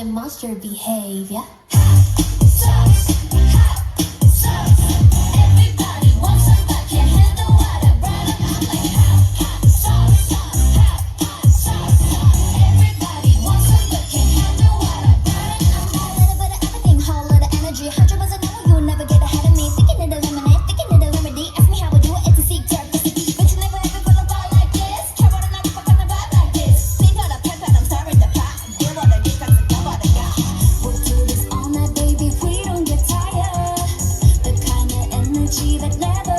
Monster behavior. Everybody wants some but can't handle what I brought up. I'm like hot sauce, hot sauce. Everybody wants some but can't handle what I brought up. I'm a little bit of everything, whole lot of energy. 100% know you will never get ahead of me. Thinking it a lemonade, thinking it a remedy. Ask me how I do it, it's a secret recipe. But you never ever feel a vibe like this. Care what I'm not fucking a vibe like this. Think out a pen that I'm stirring the pot. Deal what I get, that's a go what I got. We'll do this all night, baby. We don't get tired. The kind of energy that never